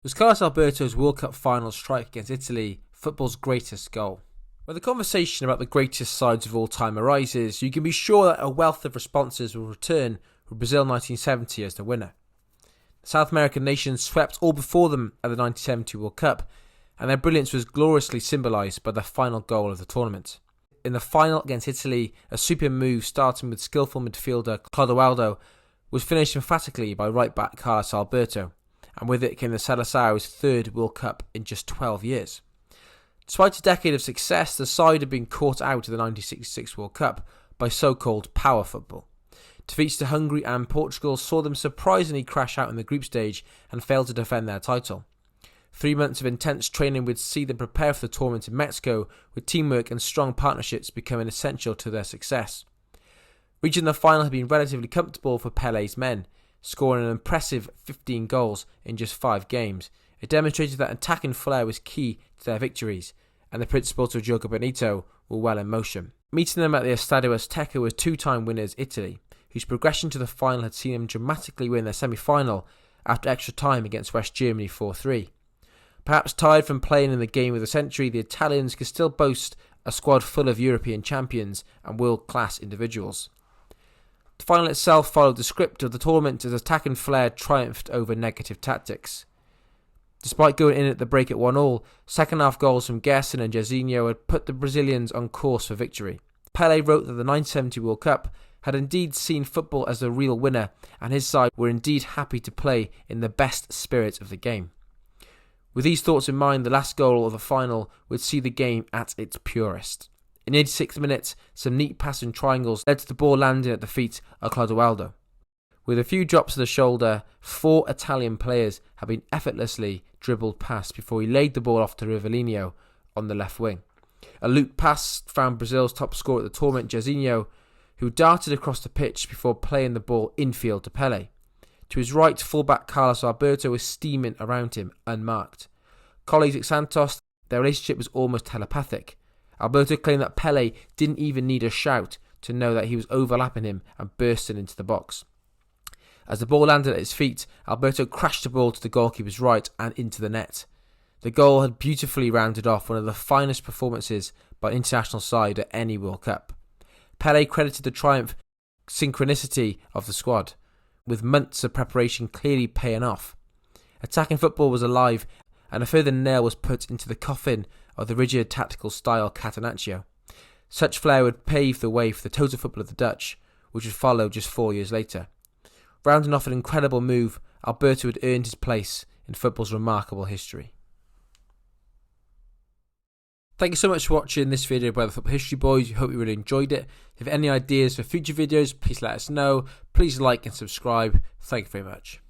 Was Carlos Alberto's World Cup final strike against Italy football's greatest goal? When the conversation about the greatest sides of all time arises, you can be sure that a wealth of responses will return with Brazil 1970 as the winner. The South American nations swept all before them at the 1970 World Cup, and their brilliance was gloriously symbolised by the final goal of the tournament. In the final against Italy, a super move starting with skillful midfielder Clodoaldo was finished emphatically by right-back Carlos Alberto, and with it came the Seleção's third World Cup in just 12 years. Despite a decade of success, the side had been caught out of the 1966 World Cup by so-called power football. Defeats to Hungary and Portugal saw them surprisingly crash out in the group stage and fail to defend their title. 3 months of intense training would see them prepare for the tournament in Mexico, with teamwork and strong partnerships becoming essential to their success. Reaching the final had been relatively comfortable for Pelé's men, scoring an impressive 15 goals in just 5 games. It demonstrated that attacking flair was key to their victories, and the principles of Jogo Bonito were well in motion. Meeting them at the Estadio Azteca were two-time winners Italy, whose progression to the final had seen them dramatically win their semi-final after extra time against West Germany 4-3. Perhaps tired from playing in the game of the century, the Italians could still boast a squad full of European champions and world-class individuals. The final itself followed the script of the tournament as attacking flair triumphed over negative tactics. Despite going in at the break at 1-1, second-half goals from Gerson and Jairzinho had put the Brazilians on course for victory. Pelé wrote that the 1970 World Cup had indeed seen football as the real winner, and his side were indeed happy to play in the best spirit of the game. With these thoughts in mind, the last goal of the final would see the game at its purest. In the 86th minute, some neat passing triangles led to the ball landing at the feet of Clodoaldo. With a few drops of the shoulder, 4 Italian players had been effortlessly dribbled past before he laid the ball off to Rivellino on the left wing. A loop pass found Brazil's top scorer at the tournament, Jairzinho, who darted across the pitch before playing the ball infield to Pelé. To his right, fullback Carlos Alberto was steaming around him, unmarked. Colleagues at Santos, their relationship was almost telepathic. Alberto claimed that Pelé didn't even need a shout to know that he was overlapping him and bursting into the box. As the ball landed at his feet, Alberto crashed the ball to the goalkeeper's right and into the net. The goal had beautifully rounded off one of the finest performances by an international side at any World Cup. Pelé credited the triumph synchronicity of the squad, with months of preparation clearly paying off. Attacking football was alive, and a further nail was put into the coffin of the rigid tactical style Catenaccio. Such flair would pave the way for the total football of the Dutch, which would follow just 4 years later. Rounding off an incredible move, Alberto had earned his place in football's remarkable history. Thank you so much for watching this video by the Football History Boys. We hope you really enjoyed it. If you have any ideas for future videos, please let us know. Please like and subscribe. Thank you very much.